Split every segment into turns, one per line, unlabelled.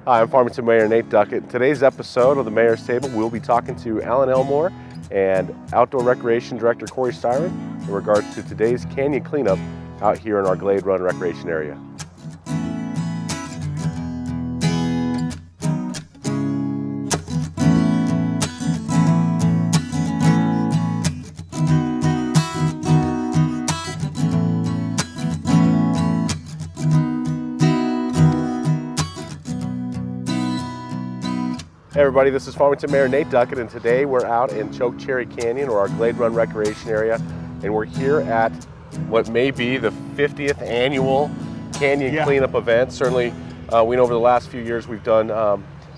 Hi, I'm Farmington Mayor Nate Duckett. In today's episode of the Mayor's Table, we'll be talking to Alan Elmore and Outdoor Recreation Director Cory Styron in regards to today's canyon cleanup out here in our Glade Recreation Area. Hey everybody, this is Farmington Mayor Nate Duckett, and today we're out in Chokecherry Canyon, or our Glade Recreation Area, and we're here at what may be the 50th annual canyon cleanup event. Certainly, we know over the last few years we've done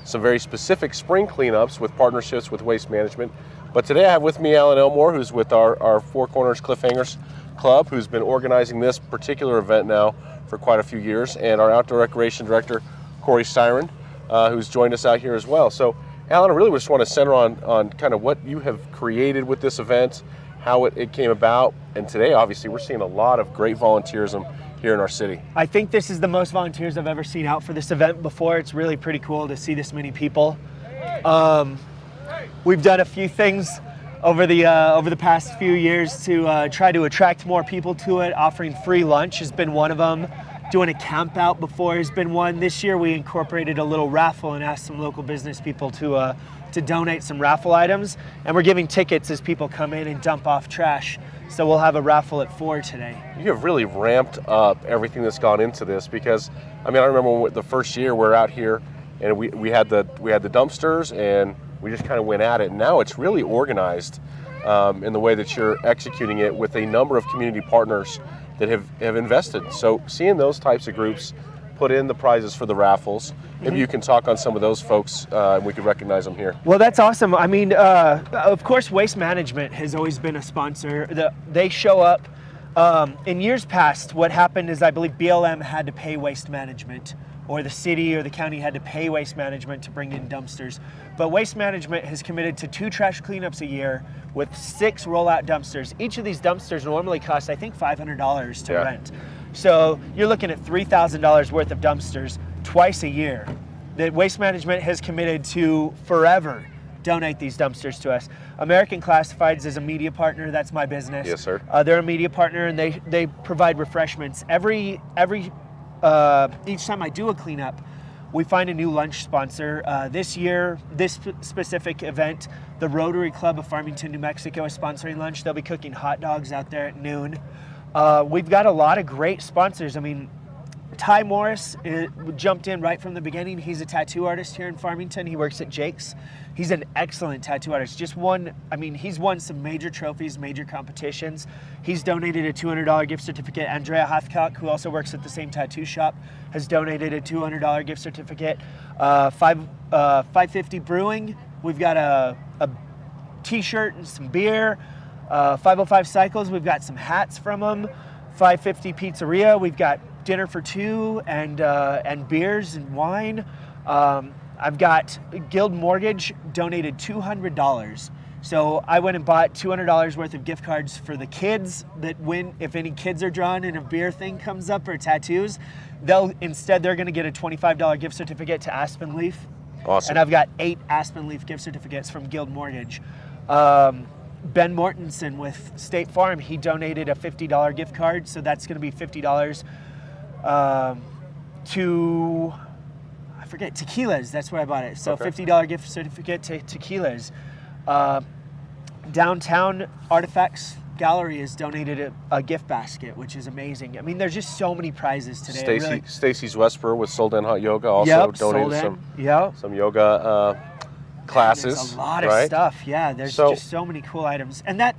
some very specific spring cleanups with partnerships with Waste Management. But today I have with me Alan Elmore, who's with our Four Corners Cliffhangers Club, who's been organizing this particular event now for quite a few years, and our Outdoor Recreation Director, Cory Styron, who's joined us out here as well. So, Alan, I really just want to center on kind of what you have created with this event, how it came about, and today, obviously, we're seeing a lot of great volunteerism here in our city.
I think this is the most volunteers I've ever seen out for this event before. It's really pretty cool to see this many people. We've done a few things over the past few years to try to attract more people to it. Offering free lunch has been one of them. Doing a camp out before has been one. This year we incorporated a little raffle and asked some local business people to donate some raffle items, and we're giving tickets as people come in and dump off trash. So we'll have a raffle at 4 today.
You have really ramped up everything that's gone into this, because I mean, I remember the first year we're out here and we had the dumpsters and we just kind of went at it, and now it's really organized in the way that you're executing it with a number of community partners that have invested. So seeing those types of groups put in the prizes for the raffles, maybe you can talk on some of those folks and we could recognize them here.
Well, that's awesome. I mean, of course, Waste Management has always been a sponsor. They show up. In years past, what happened is I believe BLM had to pay Waste Management, or the city or the county had to pay Waste Management to bring in dumpsters. But Waste Management has committed to 2 trash cleanups a year with 6 rollout dumpsters. Each of these dumpsters normally costs, I think, $500 to rent. So you're looking at $3,000 worth of dumpsters twice a year that Waste Management has committed to forever donate these dumpsters to us. American Classifieds is a media partner. That's my business.
Yes, sir.
They're a media partner, and they provide refreshments. Each time I do a cleanup, we find a new lunch sponsor. This year, this specific event, the Rotary Club of Farmington, New Mexico is sponsoring lunch. They'll be cooking hot dogs out there at noon. We've got a lot of great sponsors. I mean, Ty Morris jumped in right from the beginning. He's a tattoo artist here in Farmington. He works at Jake's. He's an excellent tattoo artist. He's won some major trophies, major competitions. He's donated a $200 gift certificate. Andrea Hathcock, who also works at the same tattoo shop, has donated a $200 gift certificate. 550 Brewing, we've got a t-shirt and some beer. 505 Cycles, we've got some hats from them. 550 Pizzeria, we've got dinner for 2 and beers and wine. I've got Guild Mortgage donated $200. So I went and bought $200 worth of gift cards for the kids that win. If any kids are drawn and a beer thing comes up or tattoos, they're going to get a $25 gift certificate to Aspen Leaf.
Awesome.
And I've got 8 Aspen Leaf gift certificates from Guild Mortgage. Ben Mortensen with State Farm, he donated a $50 gift card, so that's going to be $50 to, I forget, Tequilas. That's where I bought it. So
okay.
$50 gift certificate to Tequilas. Downtown Artifacts Gallery has donated a gift basket, which is amazing. I mean, there's just so many prizes today.
Stacy's Wesper with Sold In Hot Yoga also donated some yoga classes.
There's a lot of stuff. Yeah, there's just so many cool items. And that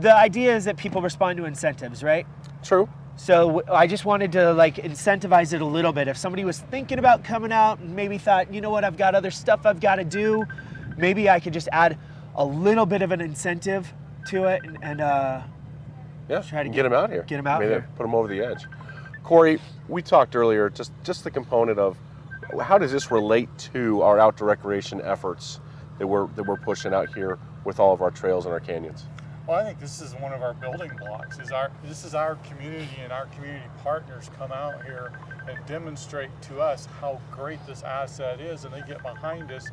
the idea is that people respond to incentives, right?
True.
So I just wanted to incentivize it a little bit. If somebody was thinking about coming out and maybe thought, you know what, I've got other stuff I've got to do, maybe I could just add a little bit of an incentive to it and
try to get them out here.
Get them out here.
Put them over the edge. Cory, we talked earlier just the component of how does this relate to our outdoor recreation efforts that we're pushing out here with all of our trails and our canyons?
Well, I think this is one of our building blocks. This is our community, and our community partners come out here and demonstrate to us how great this asset is, and they get behind us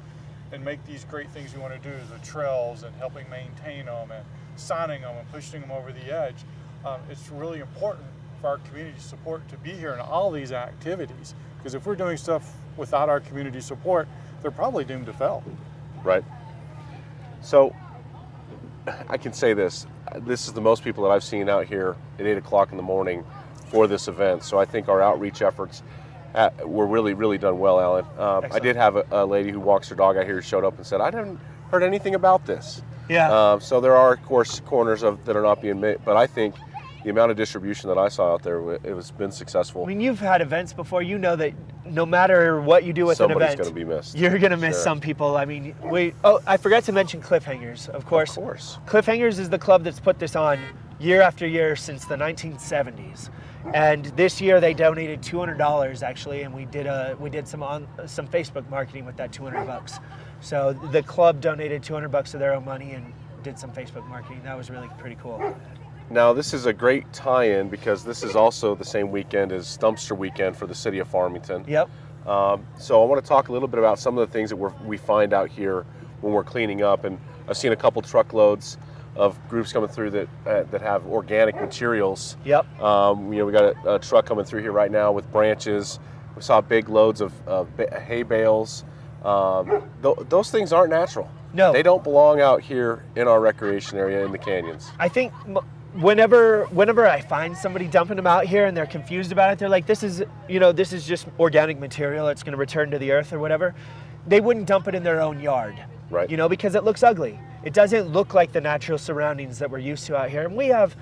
and make these great things we want to do, the trails and helping maintain them and signing them and pushing them over the edge. It's really important for our community support to be here in all these activities, because if we're doing stuff without our community support, they're probably doomed to fail.
Right. So I can say this is the most people that I've seen out here at 8 o'clock in the morning for this event. So I think our outreach efforts were really done well, Alan. I did have a lady who walks her dog out here who showed up and said, I haven't heard anything about this.
Yeah.
So there are, of course, corners that are not being made, but I think the amount of distribution that I saw out there, it has been successful.
I mean, you've had events before. You know that no matter what you do with an event,
somebody's going to be missed.
You're going to miss some people. I mean, I forgot to mention Cliffhangers, of course.
Of course.
Cliffhangers is the club that's put this on year after year since the 1970s. And this year they donated $200 actually, and we did some Facebook marketing with that $200. So the club donated $200 of their own money and did some Facebook marketing. That was really pretty cool.
Now, this is a great tie-in because this is also the same weekend as Dumpster Weekend for the city of Farmington.
Yep.
So I want to talk a little bit about some of the things that we find out here when we're cleaning up. And I've seen a couple truckloads of groups coming through that have organic materials.
Yep.
We got a truck coming through here right now with branches. We saw big loads of hay bales. Those things aren't natural.
No.
They don't belong out here in our recreation area in the canyons.
I think whenever I find somebody dumping them out here and they're confused about it, they're like, this is just organic material. It's going to return to the earth or whatever. They wouldn't dump it in their own yard,
right?
Because it looks ugly. It doesn't look like the natural surroundings that we're used to out here. And we have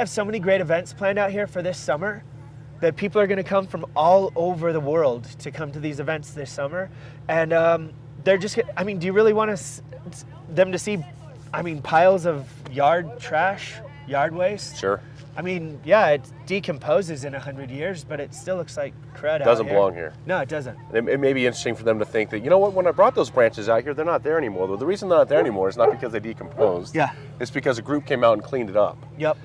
so many great events planned out here for this summer that people are going to come from all over the world to come to these events this summer. And they're just, do you really want them to see, piles of yard trash? Yard waste?
Sure.
It decomposes in 100 years, but it still looks like crud out here.
Doesn't belong here.
No, it doesn't.
It may be interesting for them to think that, when I brought those branches out here, they're not there anymore. The reason they're not there anymore is not because they decomposed.
Yeah.
It's because a group came out and cleaned it up.
Yep.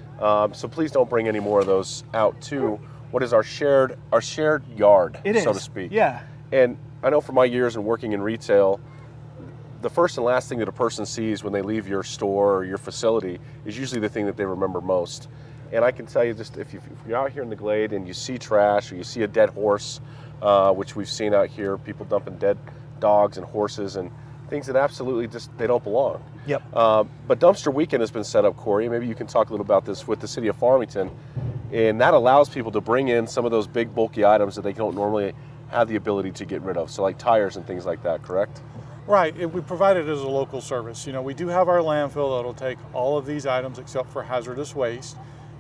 So please don't bring any more of those out to what is our shared yard, so to speak.
Yeah.
And I know from my years in working in retail, the first and last thing that a person sees when they leave your store or your facility is usually the thing that they remember most. And I can tell you, just if you're out here in the Glade and you see trash or you see a dead horse, which we've seen out here, people dumping dead dogs and horses and things that absolutely they don't belong.
Yep.
But Dumpster Weekend has been set up, Cory. Maybe you can talk a little about this with the city of Farmington. And that allows people to bring in some of those big bulky items that they don't normally have the ability to get rid of. So like tires and things like that, correct?
Right, we provide it as a local service. We do have our landfill that'll take all of these items except for hazardous waste.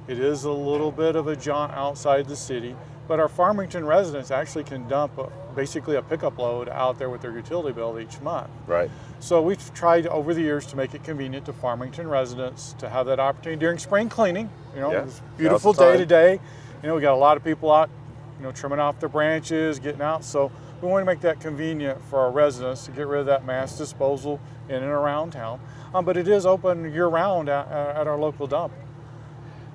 It is a little bit of a jaunt outside the city, but our Farmington residents actually can dump basically a pickup load out there with their utility bill each month.
Right.
So we've tried over the years to make it convenient to Farmington residents to have that opportunity during spring cleaning. It's a beautiful day today. We got a lot of people out, trimming off their branches, getting out. So we want to make that convenient for our residents to get rid of that mass disposal in and around town. But it is open year-round at our local dump.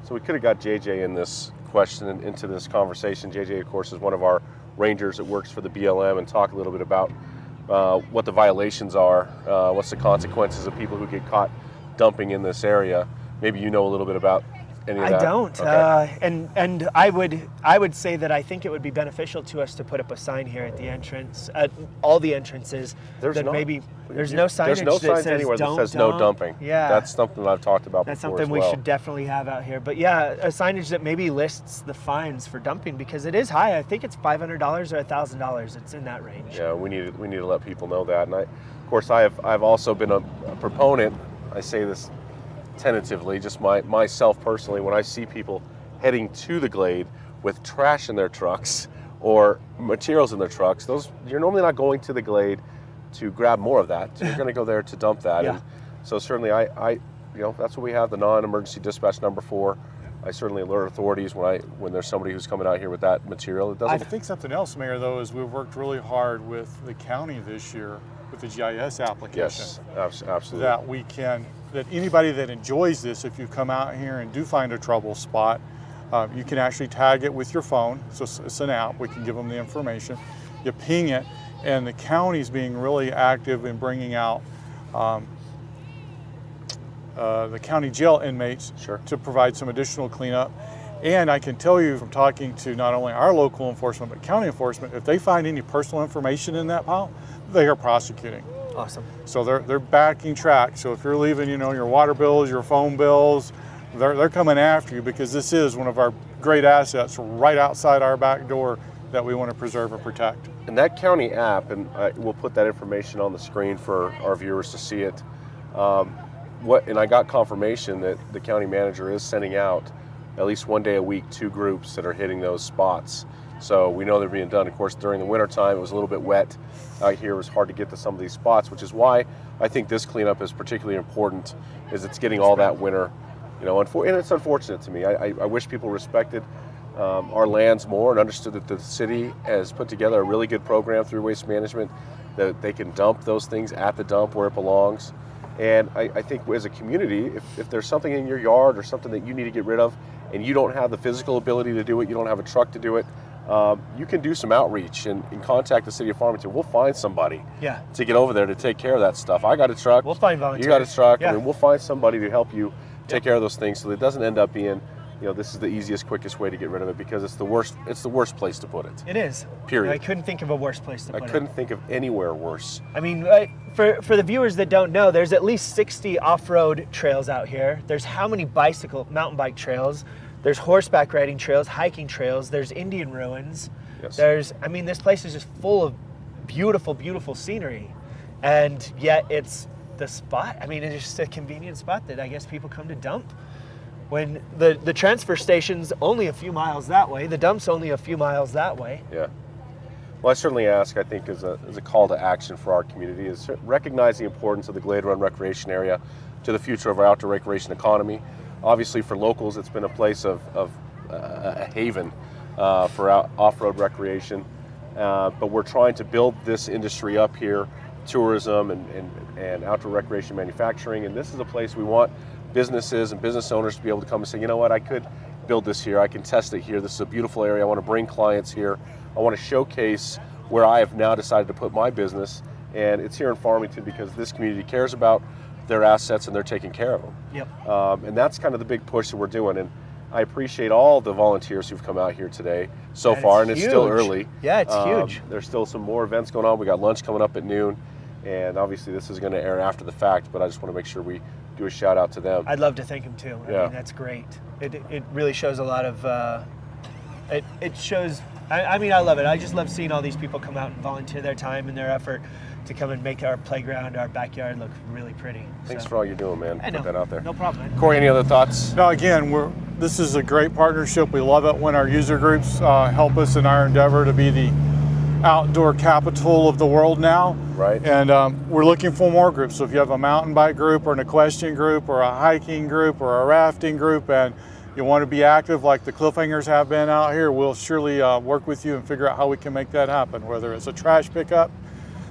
So we could have got JJ in this question and into this conversation. JJ, of course, is one of our rangers that works for the BLM, and talk a little bit about what the violations are, what's the consequences of people who get caught dumping in this area. Maybe you know a little bit about any of that?
I don't.
Okay.
And I would say that I think it would be beneficial to us to put up a sign here at the entrance, at all the entrances. There's no signage
signs anywhere that says no dumping.
Yeah.
That's something that I've talked about
That's
before
something
as well.
we should definitely have out here. But yeah, a signage that maybe lists the fines for dumping, because it is high. I think it's $500 or $1,000. It's in that range.
Yeah, we need to let people know that. And of course, I've also been a proponent. I say this tentatively, just myself personally, when I see people heading to the Glade with trash in their trucks or materials in their trucks, you're normally not going to the Glade to grab more of that. You're going to go there to dump that.
Yeah.
And so certainly that's what we have, the non-emergency dispatch number 4. I certainly alert authorities when there's somebody who's coming out here with that material.
I think something else, Mayor, though, is we've worked really hard with the county this year with the GIS application.
Yes, absolutely.
That anybody that enjoys this, if you come out here and do find a trouble spot, You can actually tag it with your phone, so it's an app. We can give them the information. You ping it, and the county's being really active in bringing out the county jail inmates to provide some additional cleanup. And I can tell you from talking to not only our local enforcement, but county enforcement, if they find any personal information in that pile, they are prosecuting.
Awesome.
So they're backing track. So if you're leaving, your water bills, your phone bills, they're coming after you, because this is one of our great assets right outside our back door that we want to preserve and protect.
And that county app, and we'll put that information on the screen for our viewers to see it. And I got confirmation that the county manager is sending out at least one day a week 2 groups that are hitting those spots. So we know they're being done. Of course, during the winter time, it was a little bit wet out here. It was hard to get to some of these spots, which is why I think this cleanup is particularly important, is it's getting all that winter, and it's unfortunate to me. I wish people respected our lands more and understood that the city has put together a really good program through Waste Management, that they can dump those things at the dump where it belongs. And I think as a community, if there's something in your yard or something that you need to get rid of, and you don't have the physical ability to do it, you don't have a truck to do it, you can do some outreach and contact the city of Farmington. We'll find somebody to get over there to take care of that stuff. I got a truck.
We'll find volunteers.
You got a truck.
Yeah.
I mean, we'll find somebody to help you take care of those things, so that it doesn't end up being, this is the easiest, quickest way to get rid of it, because it's the worst place to put it.
It is.
Period.
I couldn't think of a worse place to put it.
I couldn't think of anywhere worse.
I mean, for the viewers that don't know, there's at least 60 off-road trails out here. There's how many mountain bike trails? There's horseback riding trails, hiking trails. There's Indian ruins.
Yes.
This place is just full of beautiful, beautiful scenery. And yet it's the spot. I mean, it's just a convenient spot that I guess people come to dump. When the transfer station's only a few miles that way, the dump's only a few miles that way.
Yeah. Well, I certainly ask, I think, as a call to action for our community, is recognize the importance of the Glade Run Recreation Area to the future of our outdoor recreation economy. Obviously, for locals, it's been a place of a haven for off-road recreation. But we're trying to build this industry up here, tourism and outdoor recreation manufacturing. And this is a place we want businesses and business owners to be able to come and say, you know what, I could build this here. I can test it here. This is a beautiful area. I want to bring clients here. I want to showcase where I have now decided to put my business. And it's here in Farmington because this community cares about their assets and they're taking care of them.
Yep.
And that's kind of the big push that we're doing. And I appreciate all the volunteers who've come out here today so far, and it's still early.
Yeah, it's huge.
There's still some more events going on. We got lunch coming up at noon, and obviously this is going to air after the fact, but I just want to make sure we do a shout out to them.
I'd love to thank them too. I mean, that's great. It really shows a lot of, it shows, I mean, I love it. I just love seeing all these people come out and volunteer their time and their effort to come and make our playground, our backyard look really pretty.
Thanks for all you're doing, man.
I know.
Put that out there.
No problem, man.
Cory, any other thoughts?
No, again, this is a great partnership. We love it when our user groups help us in our endeavor to be the outdoor capital of the world now.
Right.
And we're looking for more groups. So if you have a mountain bike group or an equestrian group or a hiking group or a rafting group and you want to be active like the Cliffhangers have been out here, we'll surely work with you and figure out how we can make that happen, whether it's a trash pickup,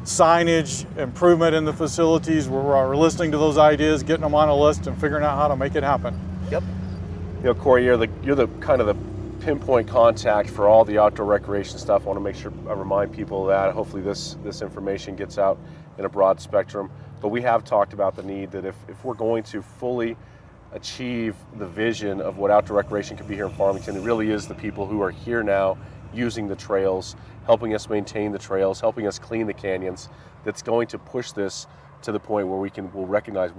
signage, improvement in the facilities. We're listening to those ideas, getting them on a list and figuring out how to make it happen.
Yep.
You know, Cory, you're the kind of the pinpoint contact for all the outdoor recreation stuff. I want to make sure I remind people of that. Hopefully this information gets out in a broad spectrum. But we have talked about the need that if we're going to fully achieve the vision of what outdoor recreation can be here in Farmington, it really is the people who are here now using the trails, helping us maintain the trails, helping us clean the canyons, that's going to push this to the point where we'll recognize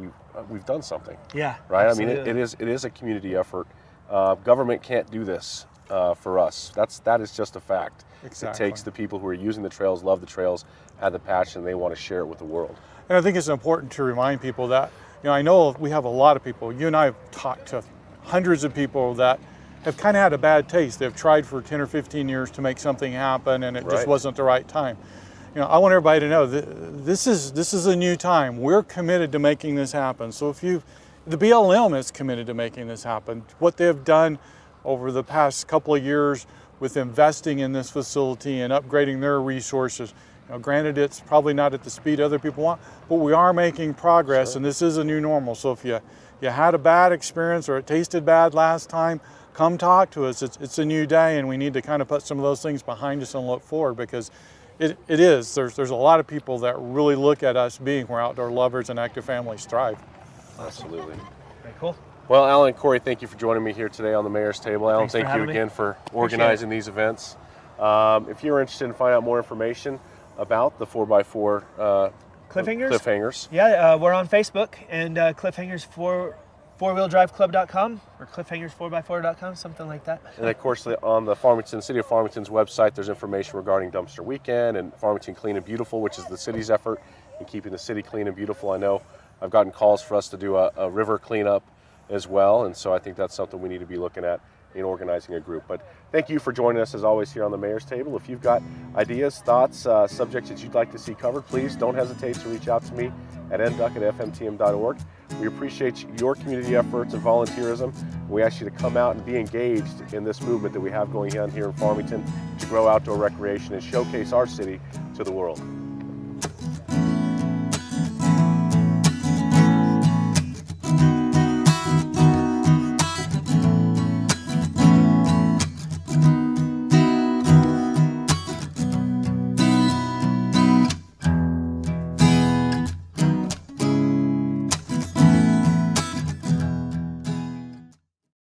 we've done something.
Yeah.
Right?
Absolutely.
I mean, it is a community effort. Government can't do this for us. That is just a fact.
Exactly.
It takes the people who are using the trails, love the trails, have the passion, they want to share it with the world.
And I think it's important to remind people that, I know we have a lot of people, you and I have talked to hundreds of people that have kind of had a bad taste. They've tried for 10 or 15 years to make something happen and it just wasn't the right time. I want everybody to know that this is a new time. We're committed to making this happen. So the BLM is committed to making this happen. What they've done over the past couple of years with investing in this facility and upgrading their resources, granted it's probably not at the speed other people want, but we are making progress. Sure. And this is a new normal. So if you had a bad experience or it tasted bad last time, come talk to us. It's a new day, and we need to kind of put some of those things behind us and look forward, because it is. There's a lot of people that really look at us being where outdoor lovers and active families thrive.
Absolutely.
Very cool.
Well, Alan and Cory, thank you for joining me here today on the Mayor's Table. Alan, thank you again for organizing these events. If you're interested in finding out more information about the 4x4 Cliffhangers.
Yeah, we're on Facebook, and Cliffhangers 4wheeldriveclub.com or Cliffhangers4x4.com, something like that.
And of course, on the City of Farmington's website, there's information regarding Dumpster Weekend and Farmington Clean and Beautiful, which is the city's effort in keeping the city clean and beautiful. I know I've gotten calls for us to do a river cleanup as well, and so I think that's something we need to be looking at in organizing a group. But thank you for joining us as always here on the Mayor's Table. If you've got ideas, thoughts, subjects that you'd like to see covered, please don't hesitate to reach out to me at nduckett@fmtm.org. We appreciate your community efforts and volunteerism. We ask you to come out and be engaged in this movement that we have going on here in Farmington to grow outdoor recreation and showcase our city to the world.